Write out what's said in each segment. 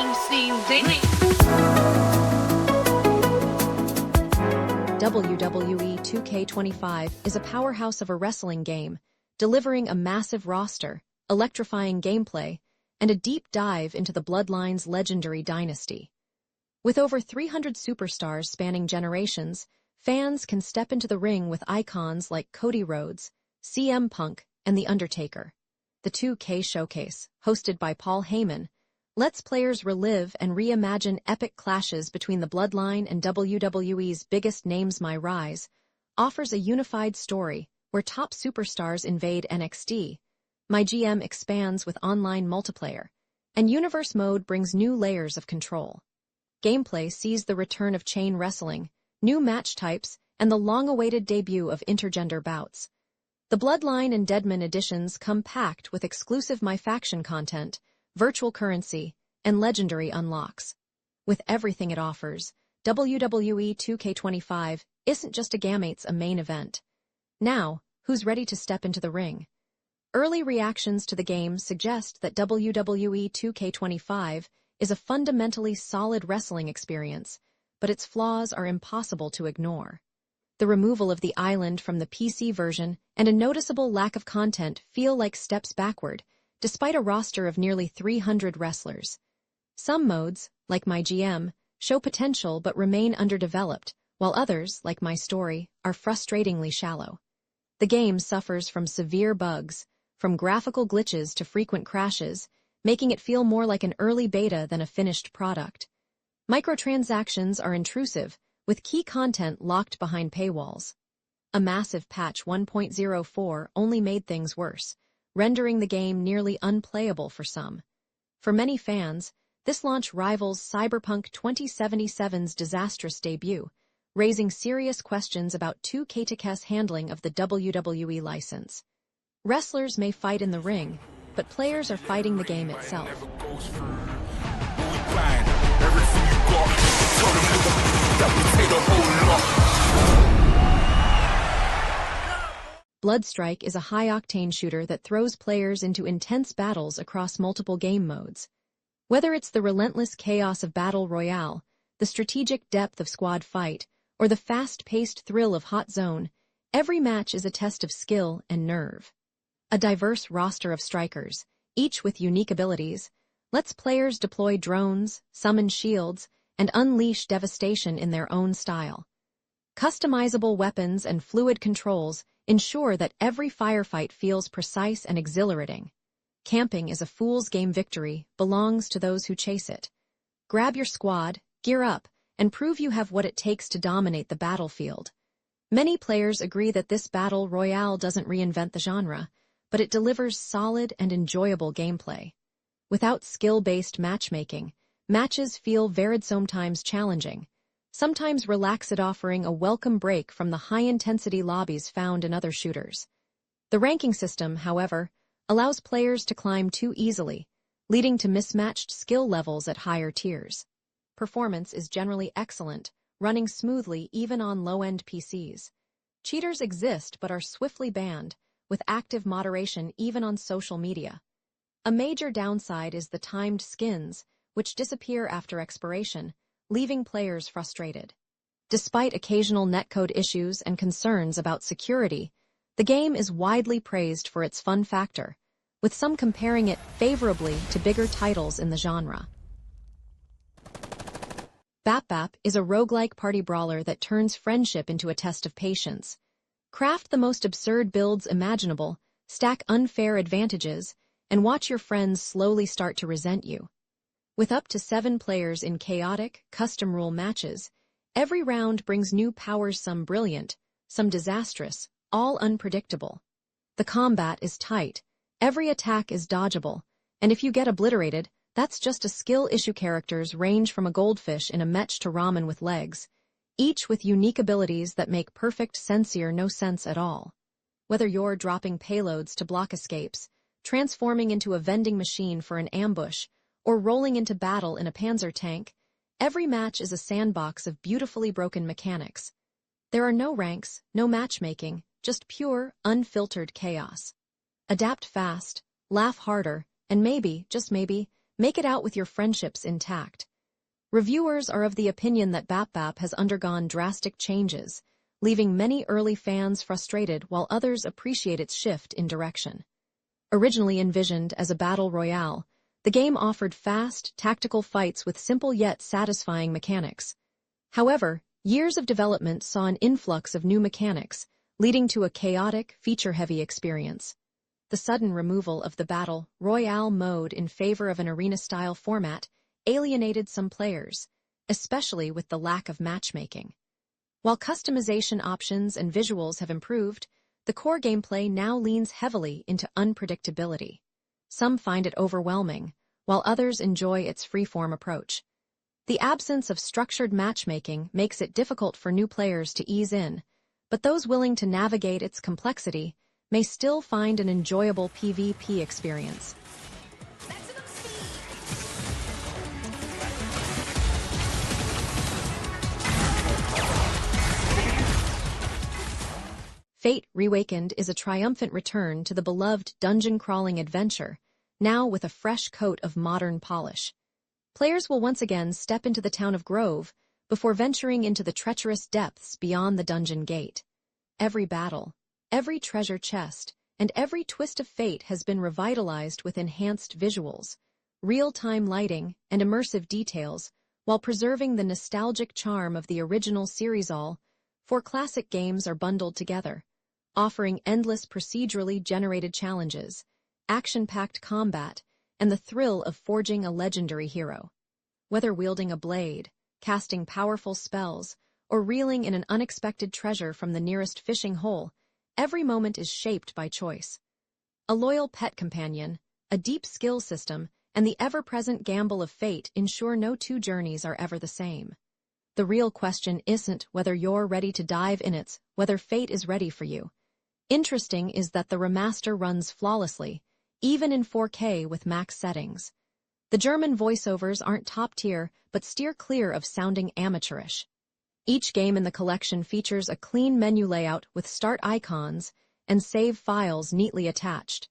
Wrestling Scene Daily. WWE 2K25 is a powerhouse of a wrestling game, delivering a massive roster, electrifying gameplay, and a deep dive into the Bloodline's legendary dynasty. With over 300 superstars spanning generations, fans can step into the ring with icons like Cody Rhodes, CM Punk, and The Undertaker. The 2K Showcase, hosted by Paul Heyman, lets players relive and reimagine epic clashes between the Bloodline and WWE's biggest names. My Rise offers a unified story where top superstars invade NXT. My GM expands with online multiplayer, and Universe Mode brings new layers of control. Gameplay sees the return of chain wrestling, new match types, and the long-awaited debut of intergender bouts. The Bloodline and Deadman editions come packed with exclusive My Faction content, virtual currency, and legendary unlocks. With everything it offers, WWE 2K25 isn't just a game, it's a main event. Now, who's ready to step into the ring? Early reactions to the game suggest that WWE 2K25 is a fundamentally solid wrestling experience, but its flaws are impossible to ignore. The removal of the island from the PC version and a noticeable lack of content feel like steps backward, despite a roster of nearly 300 wrestlers. Some modes, like My GM, show potential but remain underdeveloped, while others, like My Story, are frustratingly shallow. The game suffers from severe bugs, from graphical glitches to frequent crashes, making it feel more like an early beta than a finished product. Microtransactions are intrusive, with key content locked behind paywalls. A massive patch 1.04 only made things worse, rendering the game nearly unplayable for some. For many fans, this launch rivals Cyberpunk 2077's disastrous debut, raising serious questions about 2K's handling of the WWE license. Wrestlers may fight in the ring, but players are fighting the game itself. Bloodstrike is a high-octane shooter that throws players into intense battles across multiple game modes. Whether it's the relentless chaos of Battle Royale, the strategic depth of Squad Fight, or the fast-paced thrill of Hot Zone, every match is a test of skill and nerve. A diverse roster of strikers, each with unique abilities, lets players deploy drones, summon shields, and unleash devastation in their own style. Customizable weapons and fluid controls ensure that every firefight feels precise and exhilarating. Camping is a fool's game. Victory belongs to those who chase it. Grab your squad, gear up, and prove you have what it takes to dominate the battlefield. Many players agree that this battle royale doesn't reinvent the genre, but it delivers solid and enjoyable gameplay. Without skill-based matchmaking, matches feel sometimes challenging, sometimes relaxed, offering a welcome break from the high-intensity lobbies found in other shooters. The ranking system, however, allows players to climb too easily, leading to mismatched skill levels at higher tiers. Performance is generally excellent, running smoothly even on low-end PCs. Cheaters exist but are swiftly banned, with active moderation even on social media. A major downside is the timed skins, which disappear after expiration, leaving players frustrated. Despite occasional netcode issues and concerns about security, the game is widely praised for its fun factor, with some comparing it favorably to bigger titles in the genre. BAPBAP is a roguelike party brawler that turns friendship into a test of patience. Craft the most absurd builds imaginable, stack unfair advantages, and watch your friends slowly start to resent you. With up to 7 players in chaotic, custom rule matches, every round brings new powers, some brilliant, some disastrous, all unpredictable. The combat is tight, every attack is dodgeable, and if you get obliterated, that's just a skill issue. Characters range from a goldfish in a mech to ramen with legs, each with unique abilities that make perfect sense or no sense at all. Whether you're dropping payloads to block escapes, transforming into a vending machine for an ambush, or rolling into battle in a panzer tank, every match is a sandbox of beautifully broken mechanics. There are no ranks, no matchmaking, just pure, unfiltered chaos. Adapt fast, laugh harder, and maybe, just maybe, make it out with your friendships intact. Reviewers are of the opinion that BAPBAP has undergone drastic changes, leaving many early fans frustrated while others appreciate its shift in direction. Originally envisioned as a battle royale, the game offered fast, tactical fights with simple yet satisfying mechanics. However, years of development saw an influx of new mechanics, leading to a chaotic, feature-heavy experience. The sudden removal of the battle royale mode in favor of an arena-style format alienated some players, especially with the lack of matchmaking. While customization options and visuals have improved, the core gameplay now leans heavily into unpredictability. Some find it overwhelming, while others enjoy its free-form approach. The absence of structured matchmaking makes it difficult for new players to ease in, but those willing to navigate its complexity may still find an enjoyable PvP experience. Fate Reawakened is a triumphant return to the beloved dungeon-crawling adventure, now with a fresh coat of modern polish. Players will once again step into the town of Grove before venturing into the treacherous depths beyond the dungeon gate. Every battle, every treasure chest, and every twist of fate has been revitalized with enhanced visuals, real-time lighting, and immersive details, while preserving the nostalgic charm of the original series. All four classic games are bundled together, offering endless procedurally generated challenges, action-packed combat, and the thrill of forging a legendary hero. Whether wielding a blade, casting powerful spells, or reeling in an unexpected treasure from the nearest fishing hole, every moment is shaped by choice. A loyal pet companion, a deep skill system, and the ever-present gamble of fate ensure no two journeys are ever the same. The real question isn't whether you're ready to dive in, it's whether fate is ready for you. Interesting is that the remaster runs flawlessly, even in 4K with max settings. The German voiceovers aren't top-tier, but steer clear of sounding amateurish. Each game in the collection features a clean menu layout with start icons and save files neatly attached.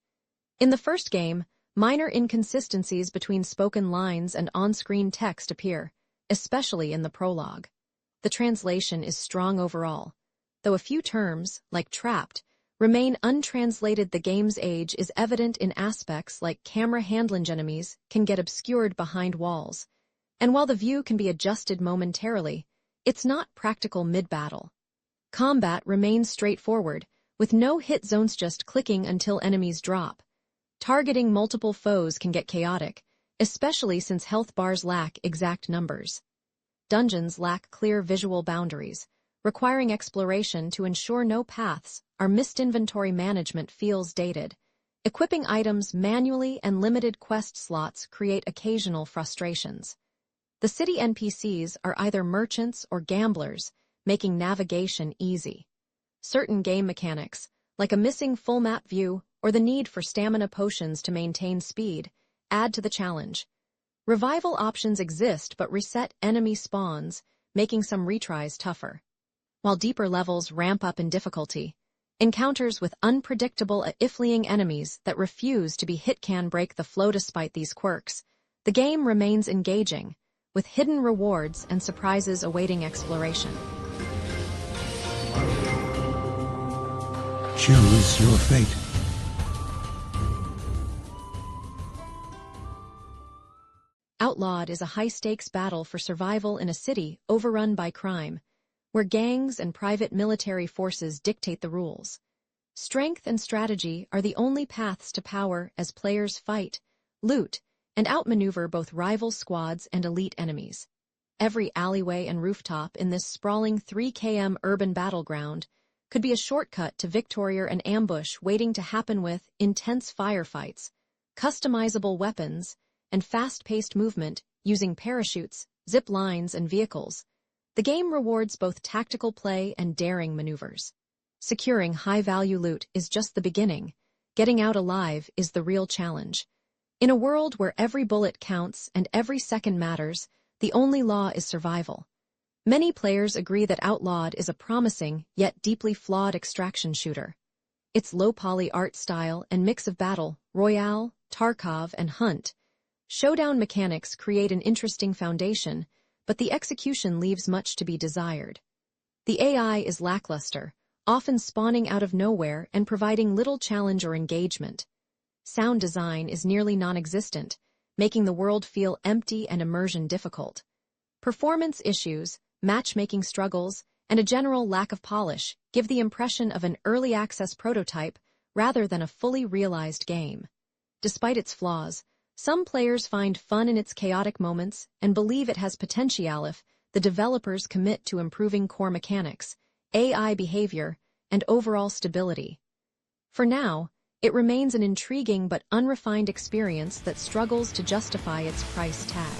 In the first game, minor inconsistencies between spoken lines and on-screen text appear, especially in the prologue. The translation is strong overall, though a few terms, like trapped, remain untranslated. The game's age is evident in aspects like camera handling. Enemies can get obscured behind walls, and while the view can be adjusted momentarily, it's not practical mid-battle. Combat remains straightforward, with no hit zones, just clicking until enemies drop. Targeting multiple foes can get chaotic, especially since health bars lack exact numbers. Dungeons lack clear visual boundaries, requiring exploration to ensure no paths are missed. Inventory management feels dated. Equipping items manually and limited quest slots create occasional frustrations. The city NPCs are either merchants or gamblers, making navigation easy. Certain game mechanics, like a missing full map view or the need for stamina potions to maintain speed, add to the challenge. Revival options exist but reset enemy spawns, making some retries tougher. While deeper levels ramp up in difficulty, encounters with unpredictable fleeing enemies that refuse to be hit can break the flow. Despite these quirks, the game remains engaging, with hidden rewards and surprises awaiting exploration. Choose your fate. OUTLAWED is a high-stakes battle for survival in a city overrun by crime, where gangs and private military forces dictate the rules. Strength and strategy are the only paths to power as players fight, loot, and outmaneuver both rival squads and elite enemies. Every alleyway and rooftop in this sprawling 3 km urban battleground could be a shortcut to victory or an ambush waiting to happen. With intense firefights, customizable weapons, and fast-paced movement using parachutes, zip lines, and vehicles, the game rewards both tactical play and daring maneuvers. Securing high-value loot is just the beginning. Getting out alive is the real challenge. In a world where every bullet counts and every second matters, the only law is survival. Many players agree that OUTLAWED is a promising yet deeply flawed extraction shooter. Its low-poly art style and mix of battle, royale, Tarkov, and hunt Showdown mechanics create an interesting foundation, but the execution leaves much to be desired. The AI is lackluster, often spawning out of nowhere and providing little challenge or engagement. Sound design is nearly non-existent, making the world feel empty and immersion difficult. Performance issues, matchmaking struggles, and a general lack of polish give the impression of an early access prototype rather than a fully realized game. Despite its flaws, some players find fun in its chaotic moments and believe it has potential if the developers commit to improving core mechanics, AI behavior, and overall stability. For now, it remains an intriguing but unrefined experience that struggles to justify its price tag.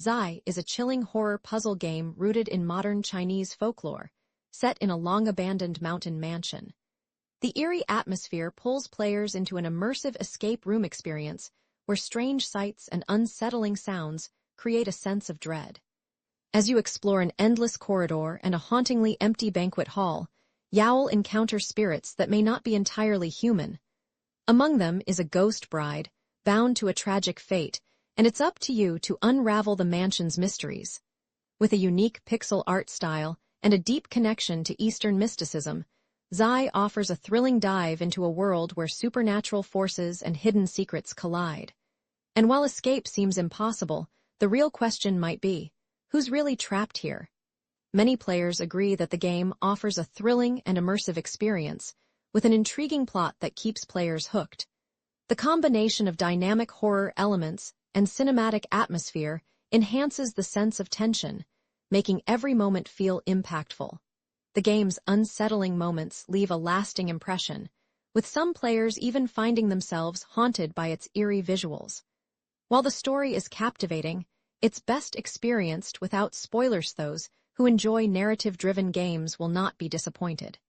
Zai is a chilling horror puzzle game rooted in modern Chinese folklore, set in a long-abandoned mountain mansion. The eerie atmosphere pulls players into an immersive escape room experience where strange sights and unsettling sounds create a sense of dread. As you explore an endless corridor and a hauntingly empty banquet hall, Yowl encounters spirits that may not be entirely human. Among them is a ghost bride, bound to a tragic fate, and it's up to you to unravel the mansion's mysteries. With a unique pixel art style and a deep connection to Eastern mysticism, Zai offers a thrilling dive into a world where supernatural forces and hidden secrets collide. And while escape seems impossible, the real question might be, who's really trapped here? Many players agree that the game offers a thrilling and immersive experience, with an intriguing plot that keeps players hooked. The combination of dynamic horror elements and cinematic atmosphere enhances the sense of tension, making every moment feel impactful. The game's unsettling moments leave a lasting impression, with some players even finding themselves haunted by its eerie visuals. While the story is captivating, it's best experienced without spoilers. Those who enjoy narrative-driven games will not be disappointed.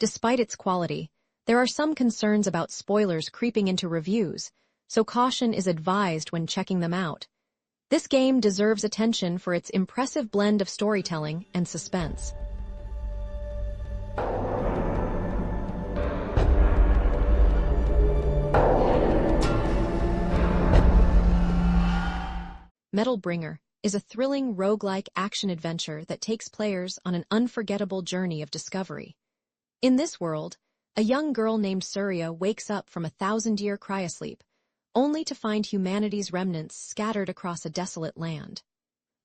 Despite its quality, there are some concerns about spoilers creeping into reviews, so caution is advised when checking them out. This game deserves attention for its impressive blend of storytelling and suspense. Metal Bringer is a thrilling roguelike action-adventure that takes players on an unforgettable journey of discovery. In this world, a young girl named Surya wakes up from a 1,000-year cryosleep, only to find humanity's remnants scattered across a desolate land.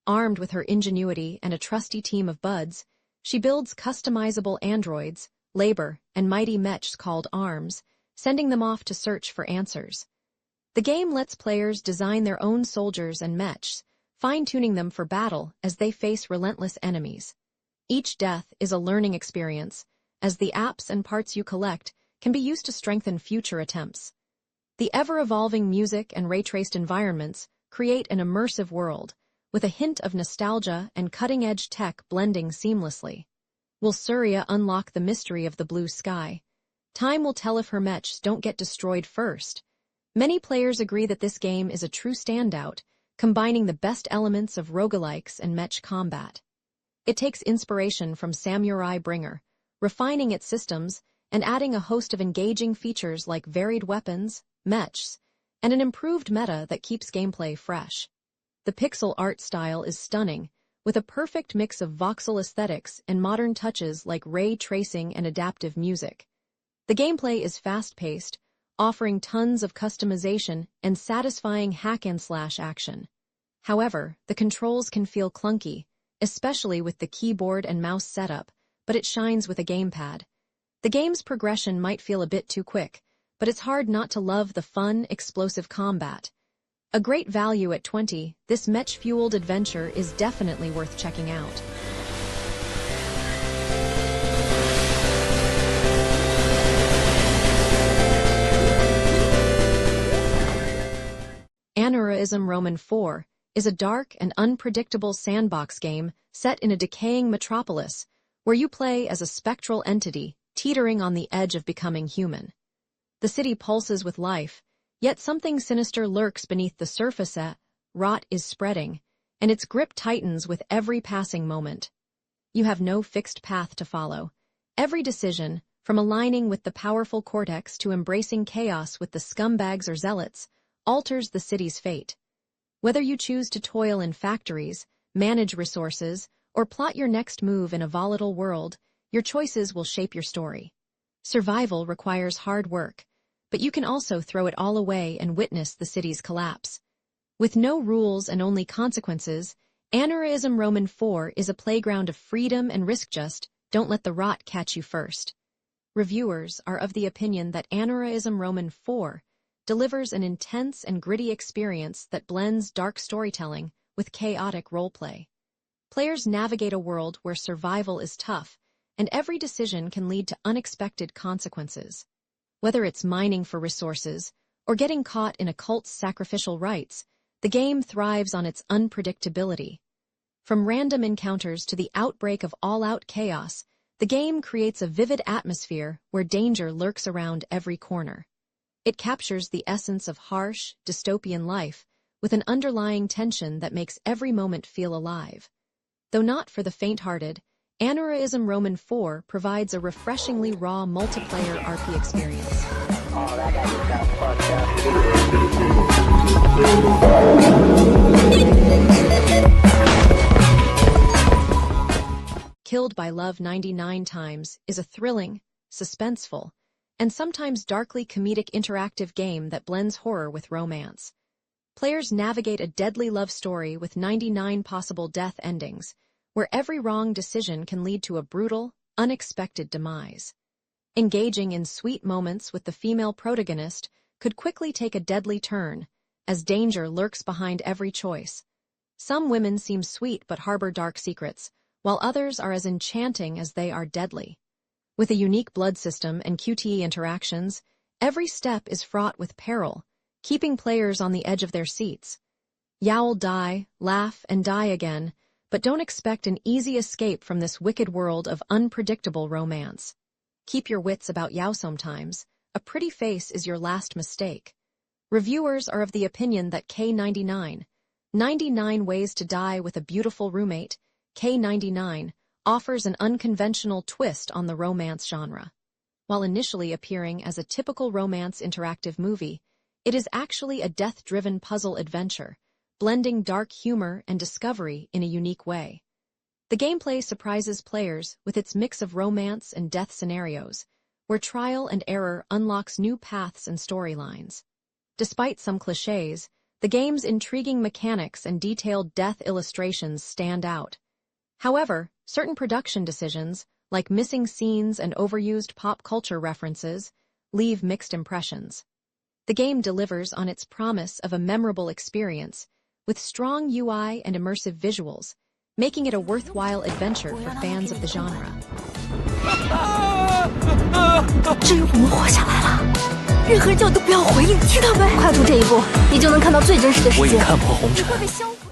Armed with her ingenuity and a trusty team of buds, she builds customizable androids, labor, and mighty mechs called arms, sending them off to search for answers. The game lets players design their own soldiers and mechs, fine-tuning them for battle as they face relentless enemies. Each death is a learning experience, as the apps and parts you collect can be used to strengthen future attempts. The ever-evolving music and ray-traced environments create an immersive world, with a hint of nostalgia and cutting-edge tech blending seamlessly. Will Surya unlock the mystery of the blue sky? Time will tell if her mechs don't get destroyed first. Many players agree that this game is a true standout, combining the best elements of roguelikes and mech combat. It takes inspiration from Samurai Bringer, refining its systems and adding a host of engaging features like varied weapons, mechs, and an improved meta that keeps gameplay fresh. The pixel art style is stunning, with a perfect mix of voxel aesthetics and modern touches like ray tracing and adaptive music. The gameplay is fast-paced, offering tons of customization and satisfying hack-and-slash action. However, the controls can feel clunky, especially with the keyboard and mouse setup, but it shines with a gamepad. The game's progression might feel a bit too quick, but it's hard not to love the fun, explosive combat. A great value at $20, this mech-fueled adventure is definitely worth checking out. ANEURISM Roman 4 is a dark and unpredictable sandbox game set in a decaying metropolis, where you play as a spectral entity teetering on the edge of becoming human. The city pulses with life, yet something sinister lurks beneath the surface. Rot is spreading, and its grip tightens with every passing moment. You have no fixed path to follow. Every decision, from aligning with the powerful cortex to embracing chaos with the scumbags or zealots, alters the city's fate. Whether you choose to toil in factories, manage resources, or plot your next move in a volatile world, your choices will shape your story. Survival requires hard work, but you can also throw it all away and witness the city's collapse. With no rules and only consequences, ANEURISM Roman 4 is a playground of freedom and risk. Just don't let the rot catch you first. Reviewers are of the opinion that ANEURISM Roman 4 delivers an intense and gritty experience that blends dark storytelling with chaotic roleplay. Players navigate a world where survival is tough, and every decision can lead to unexpected consequences. Whether it's mining for resources or getting caught in a cult's sacrificial rites, the game thrives on its unpredictability. From random encounters to the outbreak of all-out chaos, the game creates a vivid atmosphere where danger lurks around every corner. It captures the essence of harsh, dystopian life with an underlying tension that makes every moment feel alive. Though not for the faint-hearted, ANEURISM Roman 4 provides a refreshingly raw multiplayer RP experience. Oh, that guy just got fucked up. Killed by Love 99 Times is a thrilling, suspenseful, and sometimes darkly comedic interactive game that blends horror with romance. Players navigate a deadly love story with 99 possible death endings, where every wrong decision can lead to a brutal, unexpected demise. Engaging in sweet moments with the female protagonist could quickly take a deadly turn, as danger lurks behind every choice. Some women seem sweet but harbor dark secrets, while others are as enchanting as they are deadly. With a unique blood system and QTE interactions, every step is fraught with peril, keeping players on the edge of their seats. You'll die, laugh, and die again, but don't expect an easy escape from this wicked world of unpredictable romance. Keep your wits about you sometimes. A pretty face is your last mistake. Reviewers are of the opinion that K99, 99 Ways to Die with a Beautiful Roommate, K99, offers an unconventional twist on the romance genre. While initially appearing as a typical romance interactive movie, it is actually a death-driven puzzle adventure, blending dark humor and discovery in a unique way. The gameplay surprises players with its mix of romance and death scenarios, where trial and error unlocks new paths and storylines. Despite some cliches, the game's intriguing mechanics and detailed death illustrations stand out. However, certain production decisions, like missing scenes and overused pop culture references, leave mixed impressions. The game delivers on its promise of a memorable experience, with strong UI and immersive visuals, making it a worthwhile adventure for fans of the genre. 只有我们活下来了，任何人叫你都不要回应，听到没？快读这一步，你就能看到最真实的世界。我已看破红尘，你会被消化。